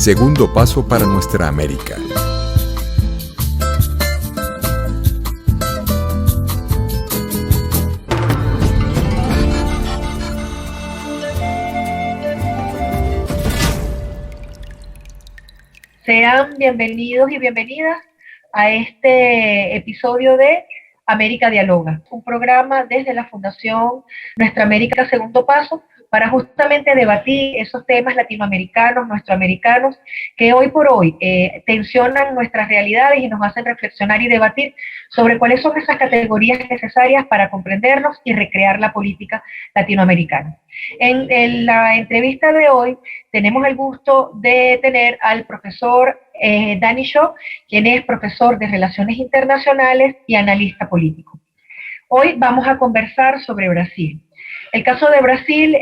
segundo paso para nuestra América. Sean bienvenidos y bienvenidas a este episodio de América Dialoga, un programa desde la Fundación Nuestra América Segundo Paso para justamente debatir esos temas latinoamericanos, nuestroamericanos, que hoy por hoy tensionan nuestras realidades y nos hacen reflexionar y debatir sobre cuáles son esas categorías necesarias para comprendernos y recrear la política latinoamericana. En la entrevista de hoy tenemos el gusto de tener al profesor Danny Shaw, quien es profesor de Relaciones Internacionales y analista político. Hoy vamos a conversar sobre Brasil. El caso de Brasil,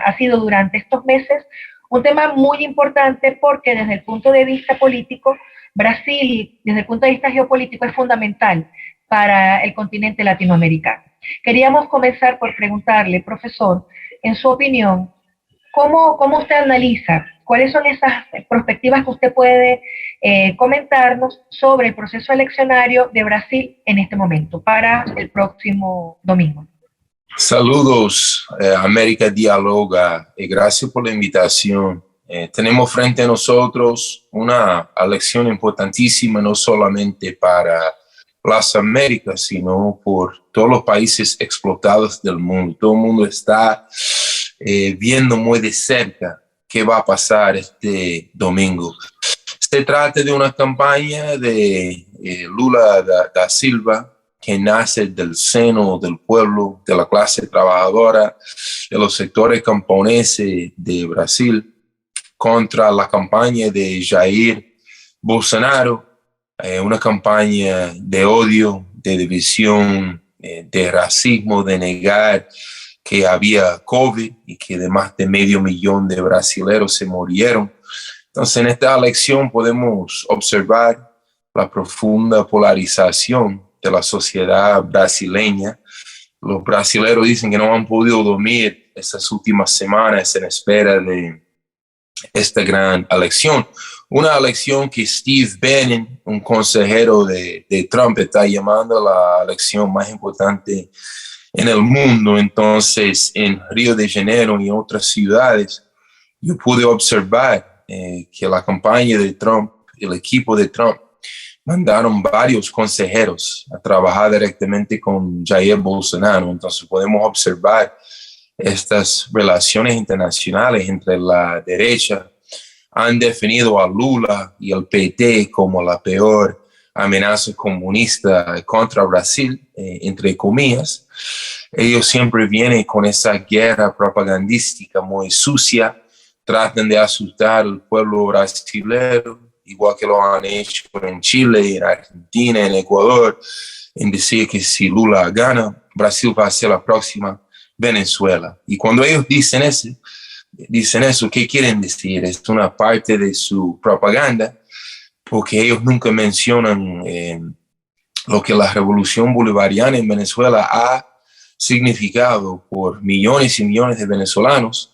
ha sido durante estos meses un tema muy importante porque desde el punto de vista político, Brasil, desde el punto de vista geopolítico, es fundamental para el continente latinoamericano. Queríamos comenzar por preguntarle, profesor, en su opinión, ¿cómo usted analiza? ¿Cuáles son esas perspectivas que usted puede comentarnos sobre el proceso eleccionario de Brasil en este momento, para el próximo domingo? Saludos, América Dialoga, y gracias por la invitación. Tenemos frente a nosotros una elección importantísima, no solamente para las Américas, sino por todos los países explotados del mundo. Todo el mundo está viendo muy de cerca qué va a pasar este domingo. Se trata de una campaña de Lula da Silva, que nace del seno del pueblo, de la clase trabajadora, de los sectores camponeses de Brasil, contra la campaña de Jair Bolsonaro, una campaña de odio, de división, de racismo, de negar que había COVID y que de más de 500,000 de brasileños se murieron. Entonces, en esta elección podemos observar la profunda polarización de la sociedad brasileña. Los brasileños dicen que no han podido dormir estas últimas semanas en espera de esta gran elección. Una elección que Steve Bannon, un consejero de Trump, está llamando la elección más importante en el mundo. Entonces, en Río de Janeiro y otras ciudades, yo pude observar que la campaña de Trump, el equipo de Trump, mandaron varios consejeros a trabajar directamente con Jair Bolsonaro. Entonces podemos observar estas relaciones internacionales entre la derecha. Han definido a Lula y al PT como la peor amenaza comunista contra Brasil, entre comillas. Ellos siempre vienen con esa guerra propagandística muy sucia, tratan de asustar al pueblo brasileño, igual que lo han hecho en Chile, en Argentina, en Ecuador, en decir que si Lula gana, Brasil va a ser la próxima Venezuela. Y cuando ellos dicen eso, ¿qué quieren decir? Es una parte de su propaganda, porque ellos nunca mencionan lo que la revolución bolivariana en Venezuela ha significado por millones y millones de venezolanos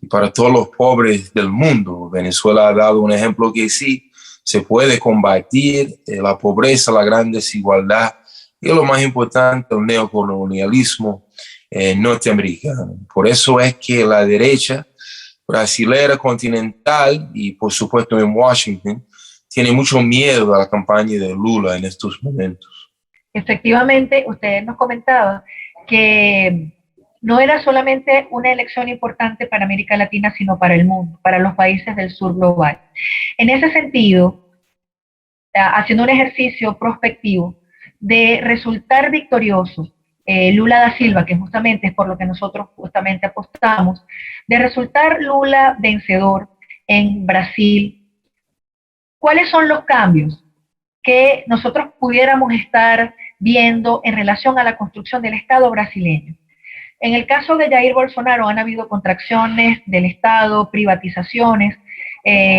y para todos los pobres del mundo. Venezuela ha dado un ejemplo que sí se puede combatir la pobreza, la gran desigualdad y lo más importante, el neocolonialismo norteamericano. Por eso es que la derecha brasilera continental y por supuesto en Washington tiene mucho miedo a la campaña de Lula en estos momentos. Efectivamente, usted nos comentaba que no era solamente una elección importante para América Latina, sino para el mundo, para los países del sur global. En ese sentido, haciendo un ejercicio prospectivo de resultar victorioso, Lula da Silva, que justamente es por lo que nosotros justamente apostamos, de resultar Lula vencedor en Brasil, ¿cuáles son los cambios que nosotros pudiéramos estar viendo en relación a la construcción del Estado brasileño? En el caso de Jair Bolsonaro han habido contracciones del Estado, privatizaciones,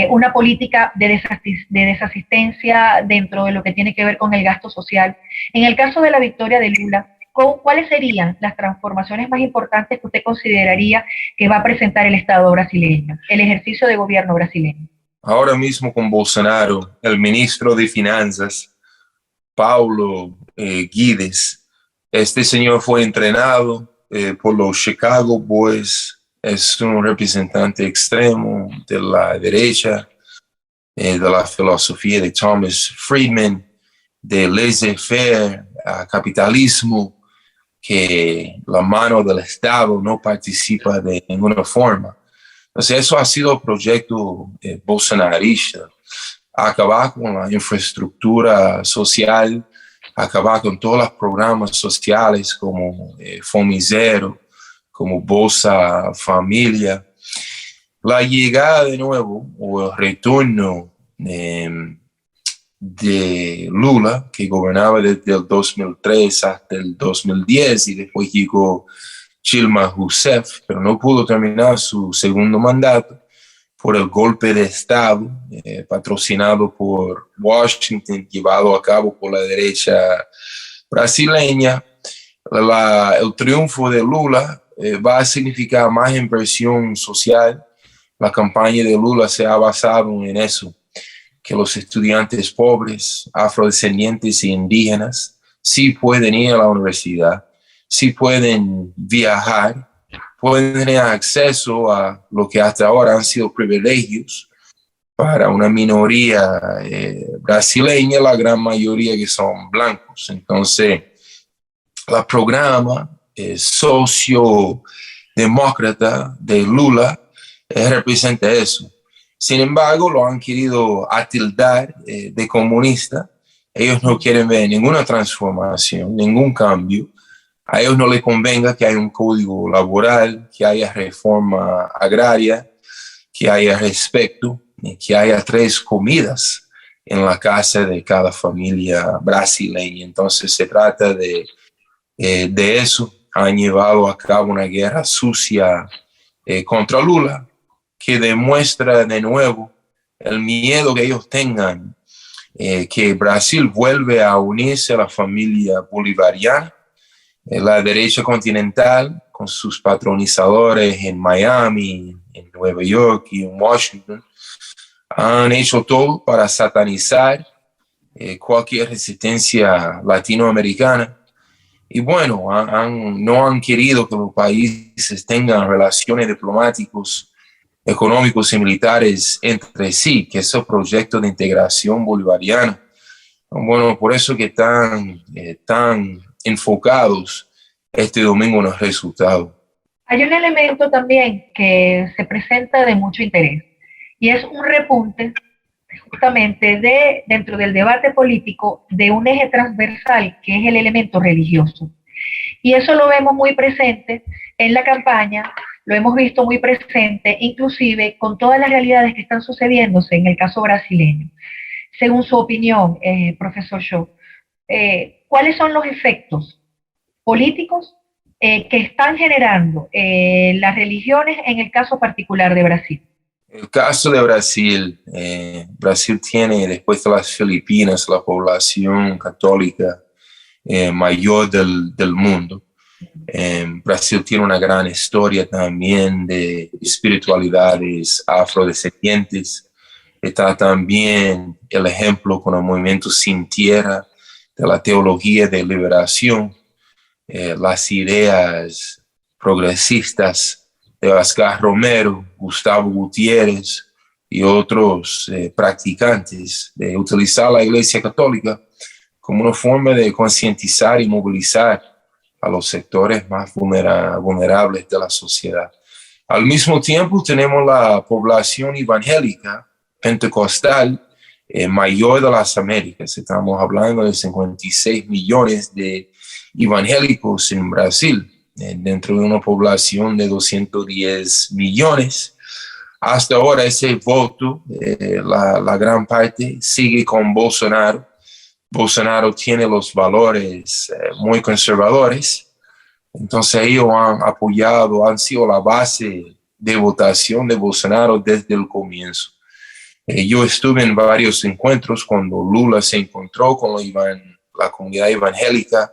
una política de desasistencia dentro de lo que tiene que ver con el gasto social. En el caso de la victoria de Lula, ¿cuáles serían las transformaciones más importantes que usted consideraría que va a presentar el Estado brasileño, el ejercicio de gobierno brasileño? Ahora mismo con Bolsonaro, el ministro de Finanzas, Paulo Guedes, este señor fue entrenado por los Chicago Boys, es un representante extremo de la derecha, de la filosofía de Thomas Friedman, de laissez-faire, capitalismo, que la mano del Estado no participa de ninguna forma. Entonces, eso ha sido el proyecto bolsonarista, acabar con la infraestructura social, acabar con todos los programas sociales como Fome Zero, como Bolsa Familia. La llegada de nuevo, o el retorno de Lula, que gobernaba desde el 2003 hasta el 2010, y después llegó Dilma Rousseff, pero no pudo terminar su segundo mandato por el golpe de Estado patrocinado por Washington, llevado a cabo por la derecha brasileña. El triunfo de Lula va a significar más inversión social. La campaña de Lula se ha basado en eso, que los estudiantes pobres, afrodescendientes e indígenas sí pueden ir a la universidad, sí pueden viajar, pueden tener acceso a lo que hasta ahora han sido privilegios para una minoría brasileña, la gran mayoría que son blancos. Entonces, el programa sociodemócrata de Lula representa eso. Sin embargo, lo han querido atildar de comunista. Ellos no quieren ver ninguna transformación, ningún cambio. A ellos no les convenga que haya un código laboral, que haya reforma agraria, que haya respeto, que haya 3 comidas en la casa de cada familia brasileña. Entonces se trata de eso. Han llevado a cabo una guerra sucia contra Lula, que demuestra de nuevo el miedo que ellos tengan, que Brasil vuelve a unirse a la familia bolivariana. La derecha continental, con sus patronizadores en Miami, en Nueva York y en Washington, han hecho todo para satanizar cualquier resistencia latinoamericana. Y bueno, no han querido que los países tengan relaciones diplomáticas, económicos y militares entre sí, que es el proyecto de integración bolivariana. Bueno, por eso que están tan enfocados este domingo en el resultado. Hay un elemento también que se presenta de mucho interés y es un repunte justamente dentro del debate político de un eje transversal que es el elemento religioso. Y eso lo vemos muy presente en la campaña, lo hemos visto muy presente inclusive con todas las realidades que están sucediéndose en el caso brasileño. Según su opinión, profesor Shaw, ¿cuáles son los efectos políticos que están generando las religiones en el caso particular de Brasil? El caso de Brasil, Brasil tiene, después de las Filipinas, la población católica mayor del mundo. Brasil tiene una gran historia también de espiritualidades afrodescendientes. Está también el ejemplo con el movimiento Sin Tierra, de la teología de liberación, las ideas progresistas de Oscar Romero, Gustavo Gutiérrez y otros practicantes de utilizar la Iglesia Católica como una forma de concientizar y movilizar a los sectores más vulnerables de la sociedad. Al mismo tiempo tenemos la población evangélica pentecostal mayor de las Américas. Estamos hablando de 56 millones de evangélicos en Brasil, dentro de una población de 210 millones. Hasta ahora ese voto, la gran parte sigue con Bolsonaro. Bolsonaro tiene los valores muy conservadores, entonces ellos han apoyado, han sido la base de votación de Bolsonaro desde el comienzo. Yo estuve en varios encuentros cuando Lula se encontró con la comunidad evangélica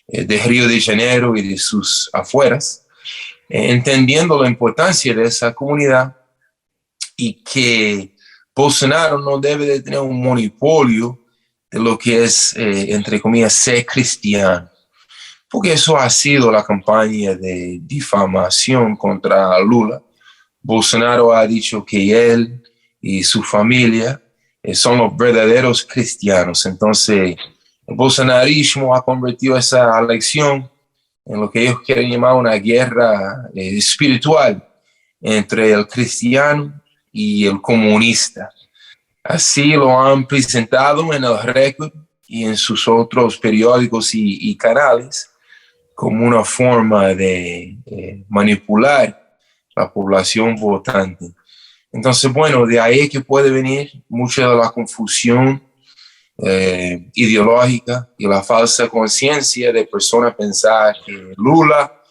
de Río de Janeiro y de sus afueras, entendiendo la importancia de esa comunidad y que Bolsonaro no debe de tener un monopolio de lo que es, entre comillas, ser cristiano, porque eso ha sido la campaña de difamación contra Lula. Bolsonaro ha dicho que él y su familia son los verdaderos cristianos. Entonces, el bolsonarismo ha convertido esa elección en lo que ellos quieren llamar una guerra espiritual entre el cristiano y el comunista. Así lo han presentado en el Récord y en sus otros periódicos y canales como una forma de manipular la población votante. Entonces, bueno, de ahí que puede venir mucha de la confusión ideológica y la falsa conciencia de personas pensar que Lula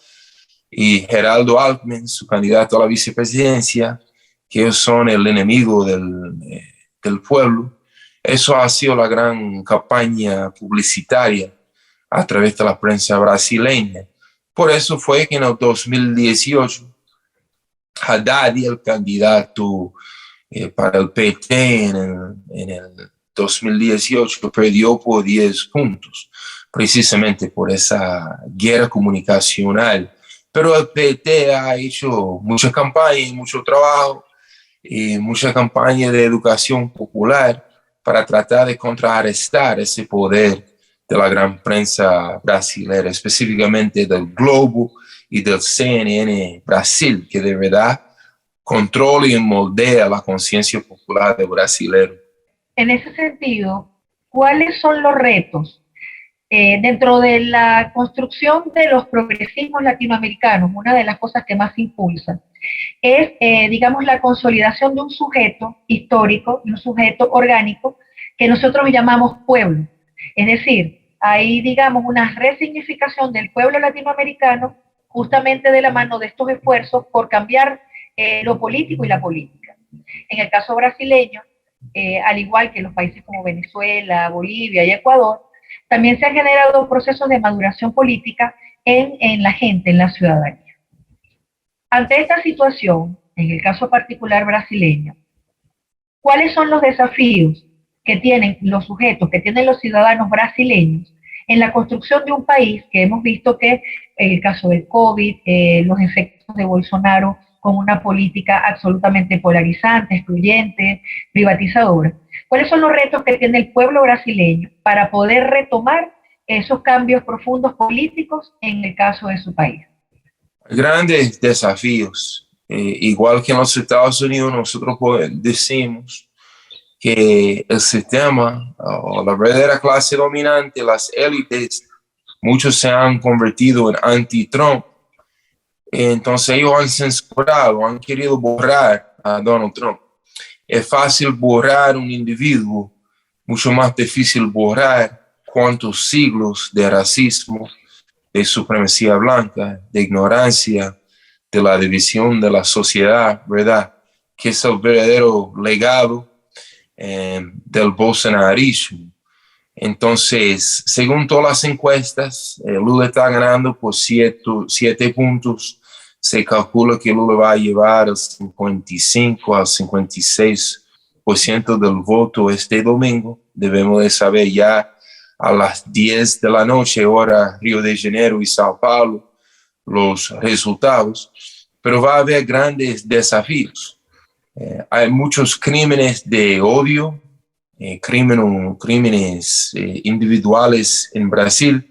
y Geraldo Alckmin, su candidato a la vicepresidencia, que ellos son el enemigo del pueblo. Eso ha sido la gran campaña publicitaria a través de la prensa brasileña. Por eso fue que en el 2018, Haddad, el candidato para el PT en el 2018, perdió por 10 puntos, precisamente por esa guerra comunicacional. Pero el PT ha hecho mucha campaña y mucho trabajo y mucha campaña de educación popular para tratar de contrarrestar ese poder de la gran prensa brasileña, específicamente del Globo y del CNN Brasil, que de verdad controla y moldea la conciencia popular del brasileño. En ese sentido, ¿cuáles son los retos dentro de la construcción de los progresismos latinoamericanos? Una de las cosas que más impulsa es, digamos, la consolidación de un sujeto histórico, de un sujeto orgánico, que nosotros llamamos pueblo. Es decir, hay, digamos, una resignificación del pueblo latinoamericano justamente de la mano de estos esfuerzos por cambiar lo político y la política. En el caso brasileño, al igual que en los países como Venezuela, Bolivia y Ecuador, también se han generado procesos de maduración política en la gente, en la ciudadanía. Ante esta situación, en el caso particular brasileño, ¿cuáles son los desafíos que tienen los sujetos, que tienen los ciudadanos brasileños en la construcción de un país que hemos visto que en el caso del COVID, los efectos de Bolsonaro con una política absolutamente polarizante, excluyente, privatizadora? ¿Cuáles son los retos que tiene el pueblo brasileño para poder retomar esos cambios profundos políticos en el caso de su país? Grandes desafíos. Igual que en los Estados Unidos, nosotros decimos que el sistema o la verdadera clase dominante, las élites, muchos se han convertido en anti-Trump. Entonces ellos han censurado, han querido borrar a Donald Trump. Es fácil borrar un individuo, mucho más difícil borrar cuántos siglos de racismo, de supremacía blanca, de ignorancia, de la división de la sociedad, ¿verdad? Que es el verdadero legado del bolsonarismo. Entonces, según todas las encuestas, Lula está ganando por 7 puntos. Se calcula que Lula va a llevar el 55 al 56% del voto este domingo. Debemos de saber ya a las 10 de la noche, hora Río de Janeiro y Sao Paulo, los resultados. Pero va a haber grandes desafíos. Hay muchos crímenes de odio, crímenes individuales en Brasil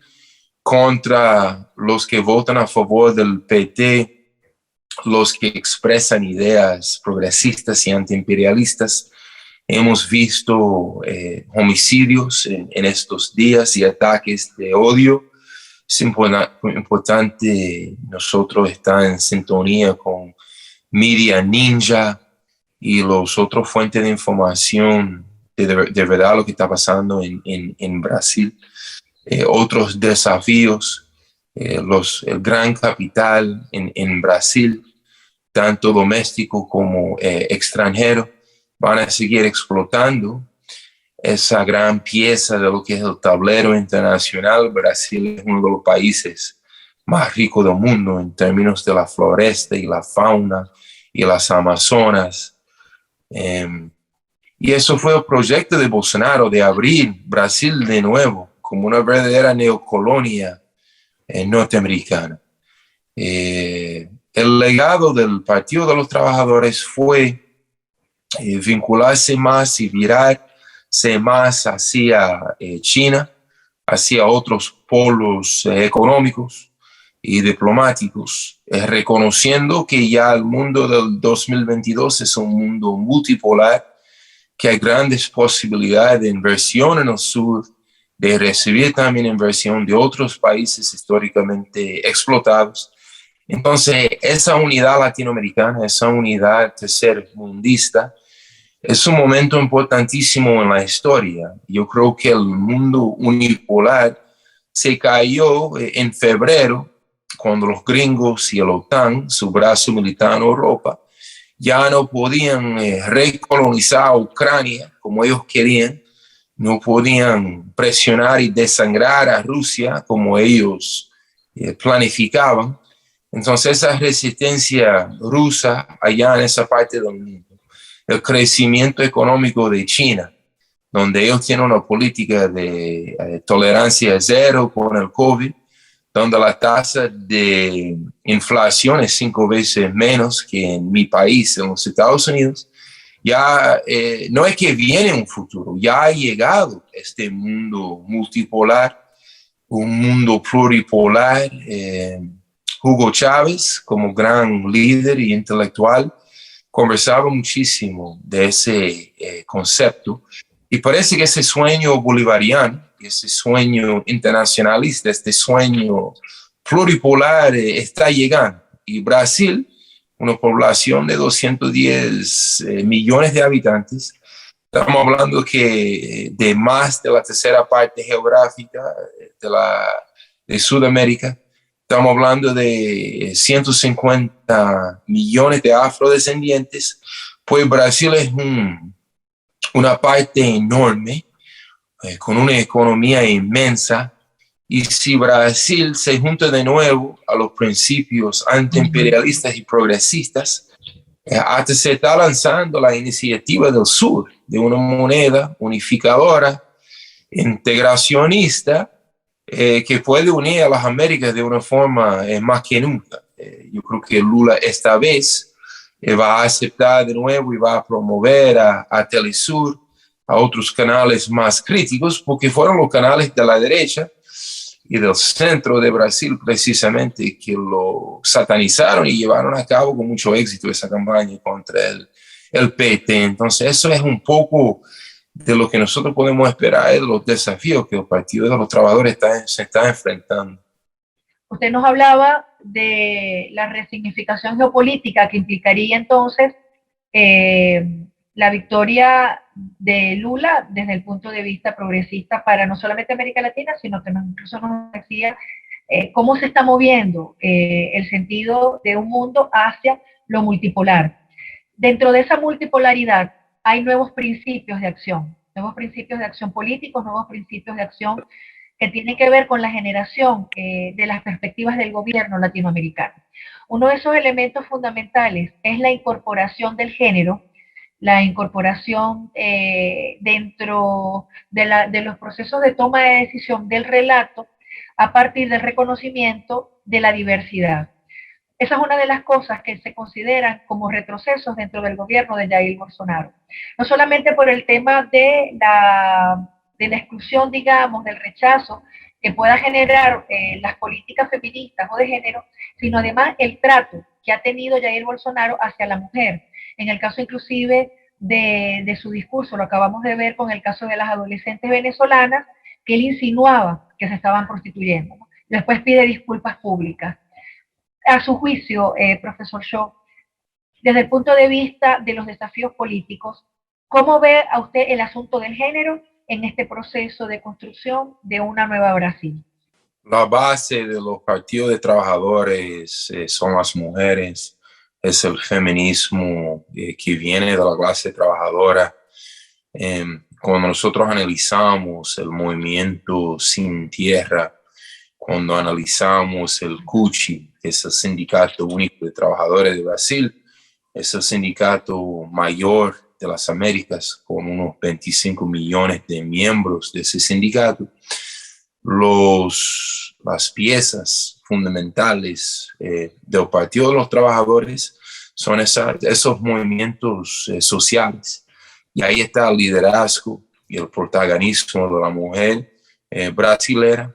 contra los que votan a favor del PT, los que expresan ideas progresistas y antiimperialistas. Hemos visto homicidios en estos días y ataques de odio. Es importante nosotros estar en sintonía con Media Ninja y los otros fuentes de información de verdad lo que está pasando en Brasil. Otros desafíos, el gran capital en Brasil, tanto doméstico como extranjero, van a seguir explotando esa gran pieza de lo que es el tablero internacional. Brasil es uno de los países más ricos del mundo en términos de la floresta y la fauna y las Amazonas. Y eso fue el proyecto de Bolsonaro, de abrir Brasil de nuevo como una verdadera neocolonia norteamericana. El legado del Partido de los Trabajadores fue vincularse más y virarse más hacia China, hacia otros polos económicos y diplomáticos, reconociendo que ya el mundo del 2022 es un mundo multipolar, que hay grandes posibilidades de inversión en el sur, de recibir también inversión de otros países históricamente explotados. Entonces, esa unidad latinoamericana, esa unidad tercermundista, es un momento importantísimo en la historia. Yo creo que el mundo unipolar se cayó en febrero, cuando los gringos y el OTAN, su brazo militar en Europa, ya no podían recolonizar Ucrania como ellos querían, no podían presionar y desangrar a Rusia como ellos planificaban. Entonces, esa resistencia rusa allá en esa parte del mundo, el crecimiento económico de China, donde ellos tienen una política de tolerancia cero con el COVID, donde la tasa de inflación es 5 veces menos que en mi país, en los Estados Unidos. Ya no es que viene un futuro, ya ha llegado este mundo multipolar, un mundo pluripolar. Hugo Chávez, como gran líder y intelectual, conversaba muchísimo de ese concepto, y parece que ese sueño bolivariano, ese sueño internacionalista, este sueño pluripolar está llegando. Y Brasil, una población de 210 millones de habitantes, estamos hablando que de más de la tercera parte geográfica de Sudamérica. Estamos hablando de 150 millones de afrodescendientes. Pues Brasil es una parte enorme, con una economía inmensa. Y si Brasil se junta de nuevo a los principios antiimperialistas y progresistas, hasta se está lanzando la iniciativa del sur, de una moneda unificadora, integracionista, que puede unir a las Américas de una forma más que nunca. Yo creo que Lula esta vez va a aceptar de nuevo y va a promover a Telesur, a otros canales más críticos, porque fueron los canales de la derecha y del centro de Brasil precisamente que lo satanizaron y llevaron a cabo con mucho éxito esa campaña contra el PT. Entonces eso es un poco de lo que nosotros podemos esperar, de los desafíos que el Partido de los Trabajadores se está enfrentando. Usted nos hablaba de la resignificación geopolítica que implicaría entonces la victoria de Lula desde el punto de vista progresista para no solamente América Latina, sino que incluso nos decía cómo se está moviendo el sentido de un mundo hacia lo multipolar. Dentro de esa multipolaridad hay nuevos principios de acción políticos, nuevos principios de acción que tienen que ver con la generación de las perspectivas del gobierno latinoamericano. Uno de esos elementos fundamentales es la incorporación del género, la incorporación dentro de los procesos de toma de decisión del relato a partir del reconocimiento de la diversidad. Esa es una de las cosas que se consideran como retrocesos dentro del gobierno de Jair Bolsonaro. No solamente por el tema de la exclusión, digamos, del rechazo que pueda generar las políticas feministas o de género, sino además el trato que ha tenido Jair Bolsonaro hacia la mujer. En el caso inclusive de su discurso, lo acabamos de ver con el caso de las adolescentes venezolanas, que él insinuaba que se estaban prostituyendo, ¿no? Después pide disculpas públicas. A su juicio, profesor Shaw, desde el punto de vista de los desafíos políticos, ¿cómo ve a usted el asunto del género en este proceso de construcción de una nueva Brasil? La base de los partidos de trabajadores son las mujeres, es el feminismo que viene de la clase trabajadora. cuando nosotros analizamos el movimiento Sin Tierra, cuando analizamos el CUCHI, que es el Sindicato Único de Trabajadores de Brasil, es el sindicato mayor de las Américas, con unos 25 millones de miembros de ese sindicato. Las piezas fundamentales del Partido de los Trabajadores son esos movimientos sociales. Y ahí está el liderazgo y el protagonismo de la mujer brasilera.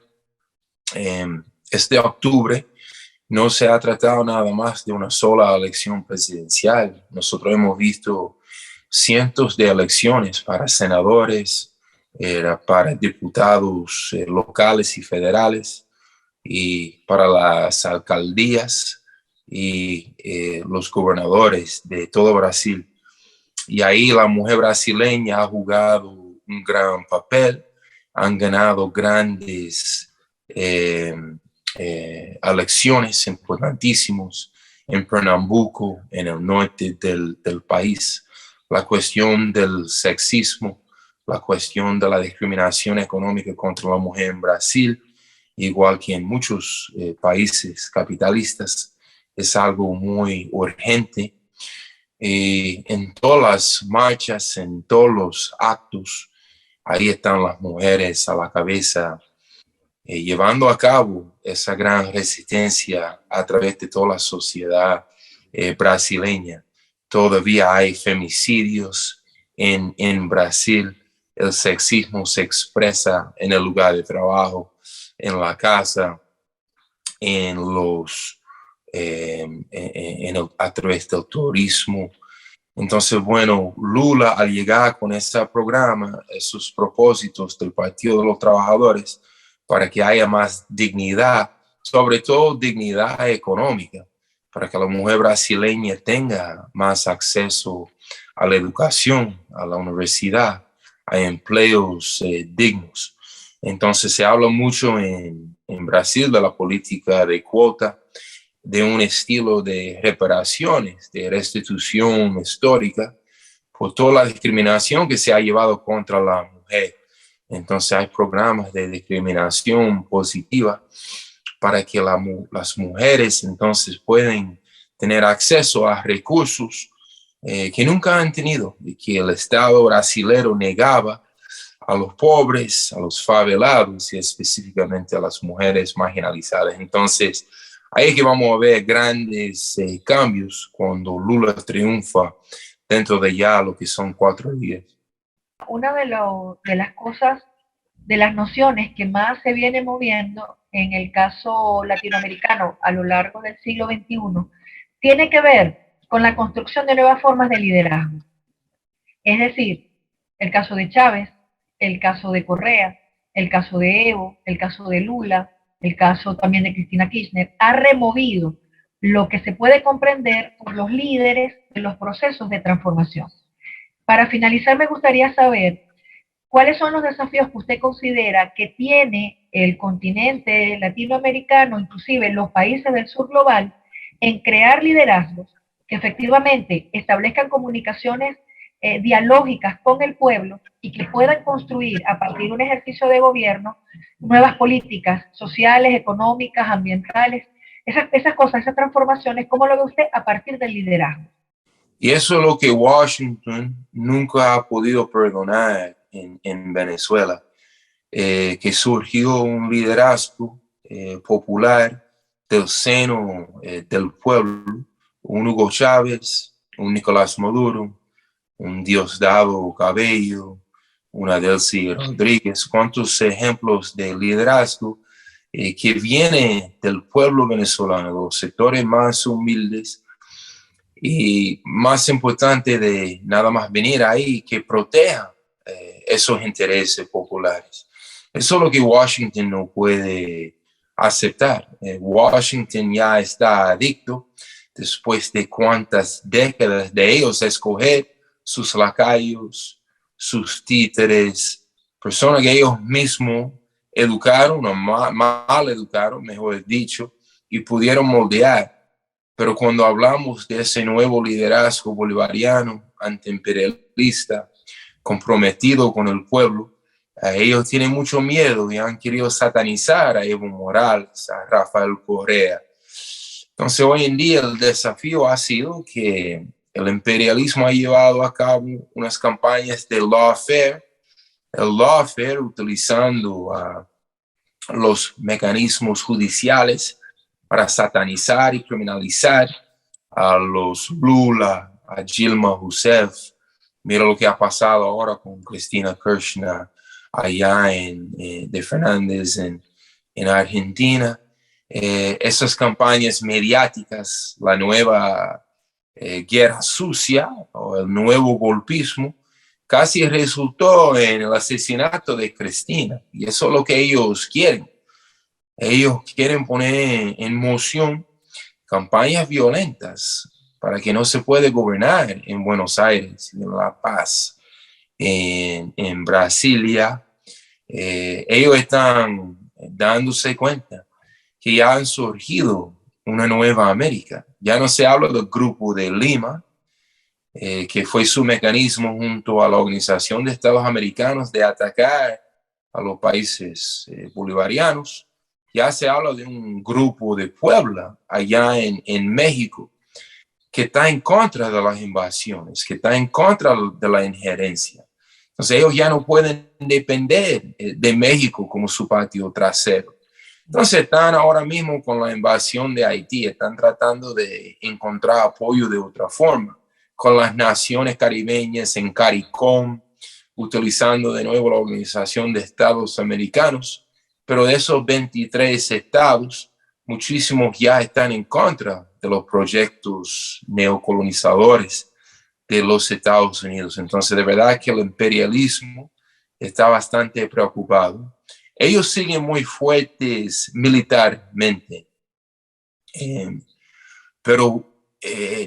Este octubre no se ha tratado nada más de una sola elección presidencial. Nosotros hemos visto cientos de elecciones para senadores, para diputados locales y federales, y para las alcaldías y los gobernadores de todo Brasil. Y ahí la mujer brasileña ha jugado un gran papel, han ganado grandes elecciones importantísimas en Pernambuco, en el norte del país. La cuestión del sexismo, la cuestión de la discriminación económica contra la mujer en Brasil, igual que en muchos países capitalistas, es algo muy urgente. En todas las marchas, en todos los actos, ahí están las mujeres a la cabeza, llevando a cabo esa gran resistencia a través de toda la sociedad brasileña. Todavía hay femicidios en Brasil. El sexismo se expresa en el lugar de trabajo, en la casa, a través del turismo. Entonces, bueno, Lula, al llegar con ese programa, esos propósitos del Partido de los Trabajadores, para que haya más dignidad, sobre todo dignidad económica, para que la mujer brasileña tenga más acceso a la educación, a la universidad, a empleos dignos. Entonces se habla mucho en Brasil de la política de cuota, de un estilo de reparaciones, de restitución histórica por toda la discriminación que se ha llevado contra la mujer. Entonces hay programas de discriminación positiva para que las mujeres entonces puedan tener acceso a recursos que nunca han tenido y que el Estado brasilero negaba a los pobres, a los favelados y específicamente a las mujeres marginalizadas. Entonces, ahí es que vamos a ver grandes cambios cuando Lula triunfa dentro de ya lo que son 4 días. Una de las cosas, de las nociones que más se viene moviendo en el caso latinoamericano a lo largo del siglo XXI, tiene que ver con la construcción de nuevas formas de liderazgo. Es decir, el caso de Chávez, el caso de Correa, el caso de Evo, el caso de Lula, el caso también de Cristina Kirchner, ha removido lo que se puede comprender por los líderes de los procesos de transformación. Para finalizar, me gustaría saber cuáles son los desafíos que usted considera que tiene el continente latinoamericano, inclusive los países del sur global, en crear liderazgos que efectivamente establezcan comunicaciones dialógicas con el pueblo y que puedan construir a partir de un ejercicio de gobierno nuevas políticas sociales, económicas, ambientales, esas cosas, esas transformaciones, ¿cómo lo ve usted a partir del liderazgo? Y eso es lo que Washington nunca ha podido perdonar en Venezuela, que surgió un liderazgo popular del seno del pueblo, un Hugo Chávez, un Nicolás Maduro, un Diosdado Cabello, una Delcy Rodríguez, cuántos ejemplos de liderazgo que viene del pueblo venezolano, los sectores más humildes, y más importante de nada más venir ahí, que protejan esos intereses populares. Eso es lo que Washington no puede aceptar. Washington ya está adicto después de cuántas décadas de ellos escoger sus lacayos, sus títeres, personas que ellos mismos educaron o mal educaron, mejor dicho, y pudieron moldear. Pero cuando hablamos de ese nuevo liderazgo bolivariano, antiimperialista, comprometido con el pueblo. Ellos tienen mucho miedo y han querido satanizar a Evo Morales, a Rafael Correa. Entonces, hoy en día el desafío ha sido que el imperialismo ha llevado a cabo unas campañas de lawfare, el lawfare utilizando los mecanismos judiciales para satanizar y criminalizar a los Lula, a Dilma Rousseff. Mira lo que ha pasado ahora con Cristina Kirchner allá de Fernández en Argentina. Esas campañas mediáticas, la nueva guerra sucia o el nuevo golpismo, casi resultó en el asesinato de Cristina. Y eso es lo que ellos quieren. Ellos quieren poner en moción campañas violentas para que no se pueda gobernar en Buenos Aires, en La Paz, en Brasilia. Ellos están dándose cuenta que ya han surgido una nueva América. Ya no se habla del Grupo de Lima, que fue su mecanismo junto a la Organización de Estados Americanos de atacar a los países bolivarianos. Ya se habla de un grupo de Puebla allá en México que está en contra de las invasiones, que está en contra de la injerencia. Entonces ellos ya no pueden depender de México como su patio trasero. Entonces están ahora mismo con la invasión de Haití, están tratando de encontrar apoyo de otra forma, con las naciones caribeñas en CARICOM, utilizando de nuevo la Organización de Estados Americanos, pero de esos 23 estados, muchísimos ya están en contra de los proyectos neocolonizadores de los Estados Unidos. Entonces, de verdad que el imperialismo está bastante preocupado. Ellos siguen muy fuertes militarmente, pero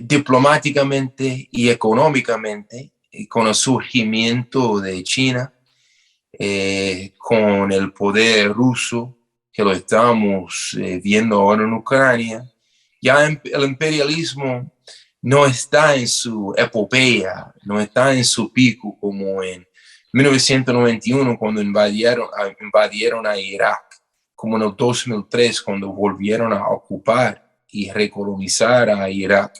diplomáticamente y económicamente, con el surgimiento de China, con el poder ruso, que lo estamos viendo ahora en Ucrania, ya el imperialismo no está en su epopeya, no está en su pico como en 1991 cuando invadieron a Irak, como en el 2003 cuando volvieron a ocupar y recolonizar a Irak.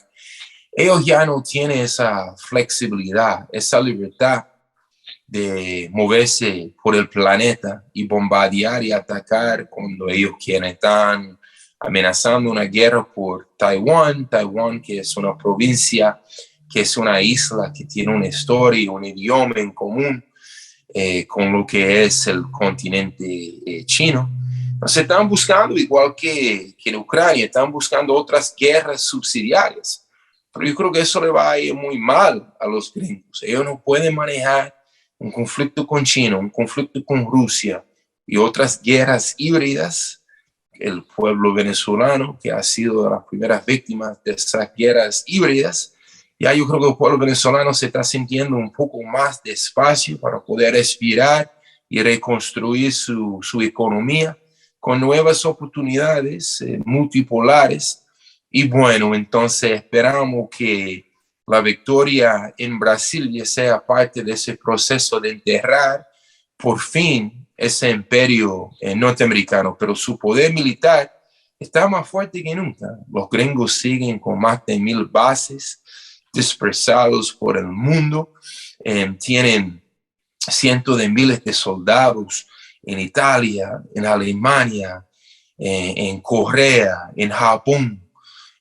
Ellos ya no tienen esa flexibilidad, esa libertad de moverse por el planeta y bombardear y atacar cuando ellos quieren. Están amenazando una guerra por Taiwán, que es una provincia, que es una isla que tiene una historia y un idioma en común con lo que es el continente chino. Entonces están buscando, igual que en Ucrania, están buscando otras guerras subsidiarias. Pero yo creo que eso le va a ir muy mal a los gringos. Ellos no pueden manejar un conflicto con China, un conflicto con Rusia y otras guerras híbridas. El pueblo venezolano, que ha sido de las primeras víctimas de esas guerras híbridas, ya yo creo que el pueblo venezolano se está sintiendo un poco más de espacio para poder respirar y reconstruir su economía con nuevas oportunidades multipolares. Y bueno, entonces esperamos que la victoria en Brasilia sea parte de ese proceso de enterrar por fin ese imperio norteamericano, pero su poder militar está más fuerte que nunca. Los gringos siguen con más de 1,000 bases dispersados por el mundo, tienen cientos de miles de soldados en Italia, en Alemania, en Corea, en Japón.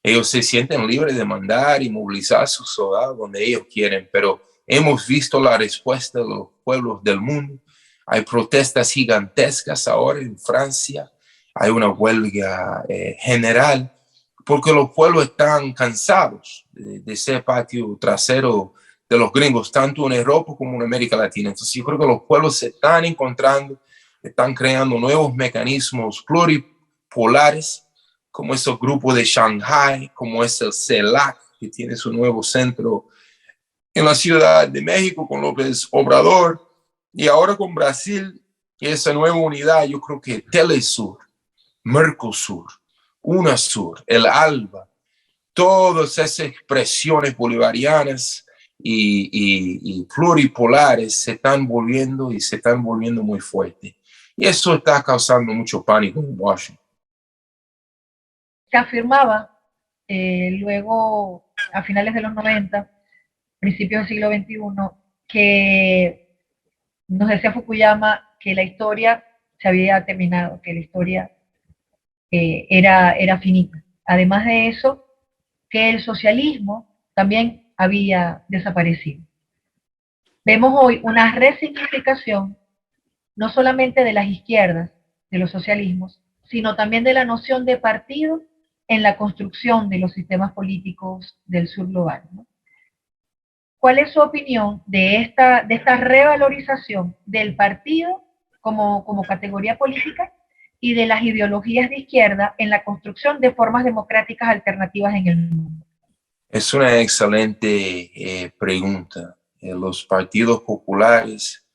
Ellos se sienten libres de mandar y movilizar a sus soldados donde ellos quieren, pero hemos visto la respuesta de los pueblos del mundo. Hay protestas gigantescas ahora en Francia, hay una huelga general, porque los pueblos están cansados de ser patio trasero de los gringos, tanto en Europa como en América Latina. Entonces yo creo que los pueblos se están encontrando, están creando nuevos mecanismos pluripolares, como esos grupos de Shanghai, como es el CELAC, que tiene su nuevo centro en la Ciudad de México con López Obrador, y ahora con Brasil y esa nueva unidad. Yo creo que Telesur, Mercosur, UNASUR, el ALBA, todas esas expresiones bolivarianas y pluripolares se están volviendo muy fuertes. Y eso está causando mucho pánico en Washington. Se afirmaba luego, a finales de los 90, principios del siglo XXI, que nos decía Fukuyama que la historia se había terminado, que la historia era finita. Además de eso, que el socialismo también había desaparecido. Vemos hoy una resignificación no solamente de las izquierdas, de los socialismos, sino también de la noción de partido en la construcción de los sistemas políticos del sur global, ¿no? ¿Cuál es su opinión de esta revalorización del partido como categoría política y de las ideologías de izquierda en la construcción de formas democráticas alternativas en el mundo? Es una excelente pregunta. Los partidos populares,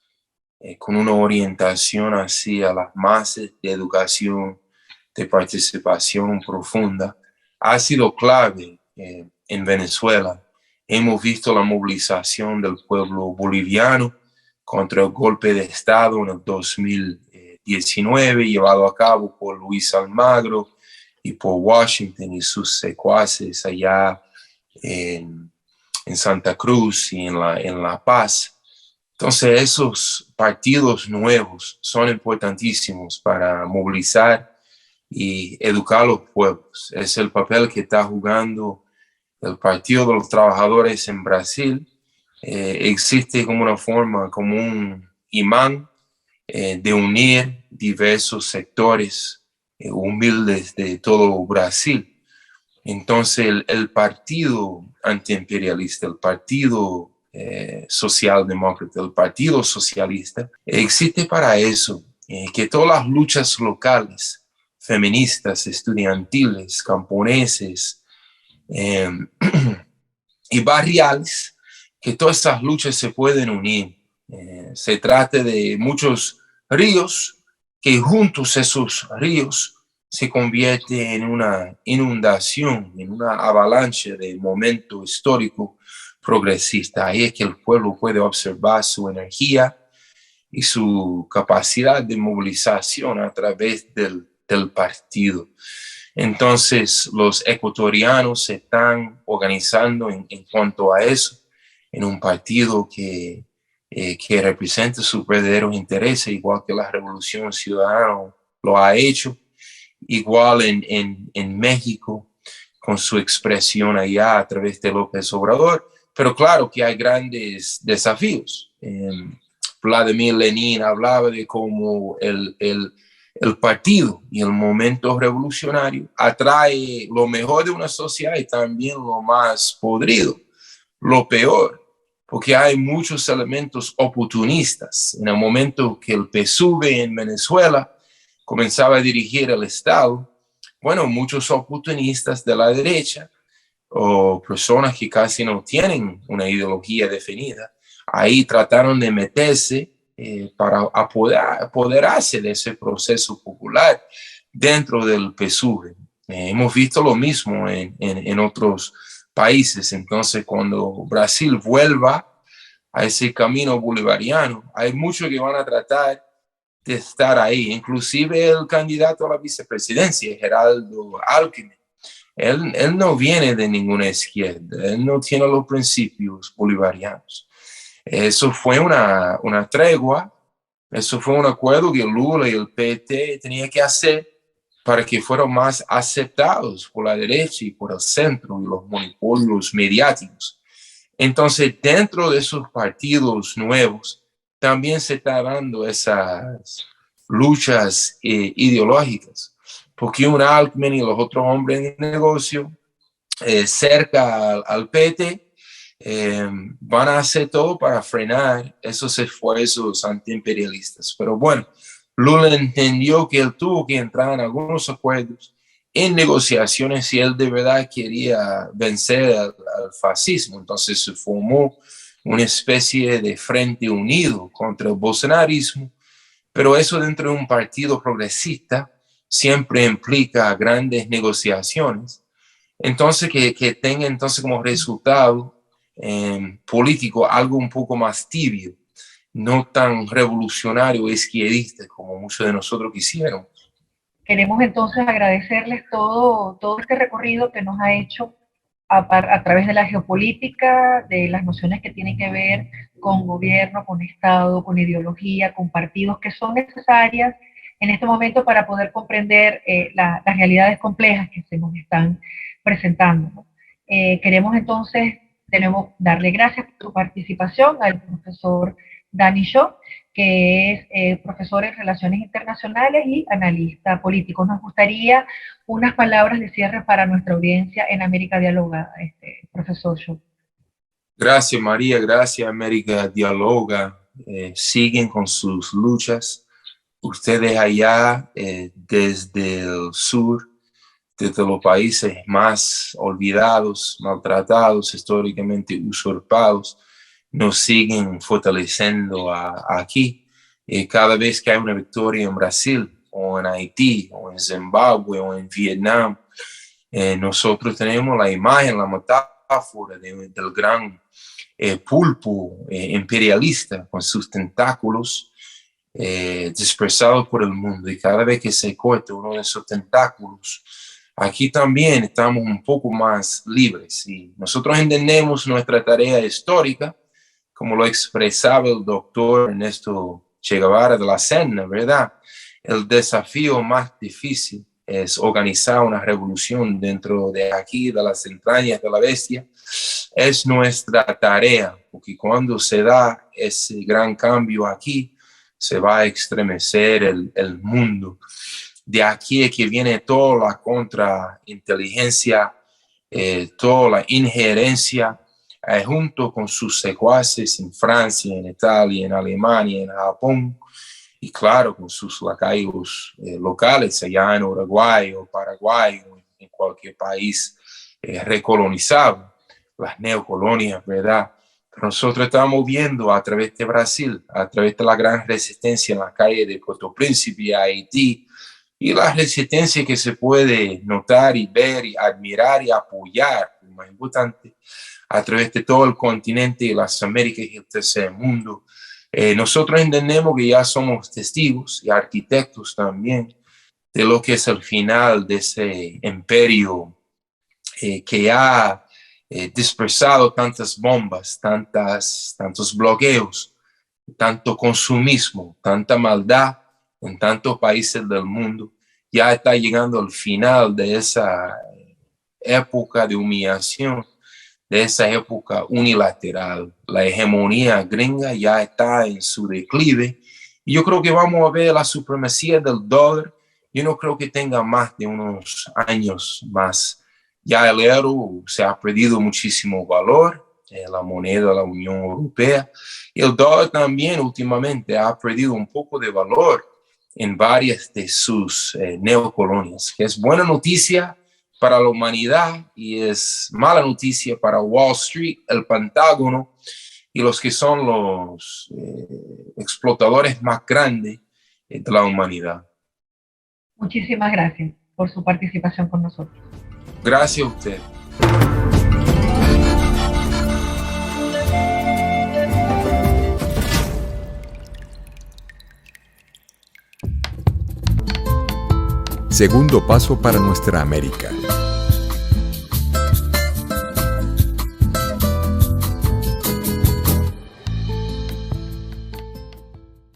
con una orientación hacia las masas de educación, de participación profunda, ha sido clave en Venezuela. Hemos visto la movilización del pueblo boliviano contra el golpe de Estado en el 2019, llevado a cabo por Luis Almagro y por Washington y sus secuaces allá en Santa Cruz y en La Paz. Entonces, esos partidos nuevos son importantísimos para movilizar y educar a los pueblos. Es el papel que está jugando el Partido de los Trabajadores en Brasil. Existe como una forma, como un imán de unir diversos sectores humildes de todo Brasil. Entonces, el partido antiimperialista, el partido socialdemócrata, el partido socialista, existe para eso, que todas las luchas locales, feministas, estudiantiles, camponeses y barriales, que todas esas luchas se pueden unir. Se trata de muchos ríos, que juntos esos ríos se convierte en una inundación, en una avalancha de momento histórico progresista. Ahí es que el pueblo puede observar su energía y su capacidad de movilización a través del partido. Entonces, los ecuatorianos se están organizando en cuanto a eso, en un partido que represente sus verdaderos intereses, igual que la Revolución Ciudadana lo ha hecho, igual en México, con su expresión allá a través de López Obrador. Pero claro que hay grandes desafíos. Vladimir Lenin hablaba de cómo el partido y el momento revolucionario atrae lo mejor de una sociedad y también lo más podrido, lo peor, porque hay muchos elementos oportunistas. En el momento que el PSUV en Venezuela comenzaba a dirigir el Estado, bueno, muchos oportunistas de la derecha o personas que casi no tienen una ideología definida, ahí trataron de meterse para apoderarse de ese proceso popular dentro del PSUV. Hemos visto lo mismo en otros países. Entonces, cuando Brasil vuelva a ese camino bolivariano, hay muchos que van a tratar de estar ahí, inclusive el candidato a la vicepresidencia, Geraldo Alckmin. Él no viene de ninguna izquierda, él no tiene los principios bolivarianos. Eso fue una tregua, eso fue un acuerdo que Lula y el PT tenían que hacer para que fueran más aceptados por la derecha y por el centro y los monopolios mediáticos. Entonces, dentro de esos partidos nuevos, también se está dando esas luchas ideológicas, porque un Alckmin y los otros hombres en el negocio cerca al PT van a hacer todo para frenar esos esfuerzos antiimperialistas. Pero bueno, Lula entendió que él tuvo que entrar en algunos acuerdos, en negociaciones, si él de verdad quería vencer al fascismo. Entonces se formó una especie de frente unido contra el bolsonarismo, pero eso dentro de un partido progresista siempre implica grandes negociaciones. Entonces, que tenga entonces como resultado político algo un poco más tibio, no tan revolucionario, izquierdista como muchos de nosotros quisieron. Queremos entonces agradecerles todo este recorrido que nos ha hecho a través de la geopolítica, de las nociones que tienen que ver con gobierno, con Estado, con ideología, con partidos que son necesarias en este momento para poder comprender las realidades complejas que se nos están presentando, ¿no? Queremos entonces de nuevo darle gracias por su participación al profesor Danny Shaw, que es profesor en Relaciones Internacionales y analista político. Nos gustaría unas palabras de cierre para nuestra audiencia en América Dialoga, profesor Shaw. Gracias, María. Gracias, América Dialoga. Siguen con sus luchas. Ustedes allá, desde el sur, desde los países más olvidados, maltratados, históricamente usurpados, nos siguen fortaleciendo aquí. Cada vez que hay una victoria en Brasil, o en Haití, o en Zimbabue, o en Vietnam, nosotros tenemos la imagen, la metáfora del gran pulpo imperialista con sus tentáculos dispersados por el mundo. Y cada vez que se corta uno de esos tentáculos, aquí también estamos un poco más libres. Y nosotros entendemos nuestra tarea histórica, como lo expresaba el doctor Ernesto Che Guevara de la Serna, ¿verdad? El desafío más difícil es organizar una revolución dentro de aquí, de las entrañas de la bestia. Es nuestra tarea, porque cuando se da ese gran cambio aquí, se va a estremecer el mundo. De aquí es que viene toda la contrainteligencia, toda la injerencia, junto con sus secuaces en Francia, en Italia, en Alemania, en Japón, y claro, con sus lacayos locales allá en Uruguay o Paraguay o en cualquier país recolonizado, las neocolonias, ¿verdad? Pero nosotros estamos viendo a través de Brasil, a través de la gran resistencia en la calle de Puerto Príncipe, Haití, y la resistencia que se puede notar y ver y admirar y apoyar, lo más importante, a través de todo el continente y las Américas y el tercer mundo. Nosotros entendemos que ya somos testigos y arquitectos también de lo que es el final de ese imperio que ha dispersado tantas bombas, tantos bloqueos, tanto consumismo, tanta maldad en tantos países del mundo. Ya está llegando al final de esa época de humillación, de esa época unilateral. La hegemonía gringa ya está en su declive y yo creo que vamos a ver la supremacía del dólar. Yo no creo que tenga más de unos años más. Ya el euro se ha perdido muchísimo valor, la moneda de la Unión Europea, y el dólar también últimamente ha perdido un poco de valor en varias de sus neocolonias, que es buena noticia para la humanidad y es mala noticia para Wall Street, el Pentágono y los que son los explotadores más grandes de la humanidad. Muchísimas gracias por su participación con nosotros. Gracias a usted. Segundo paso para nuestra América.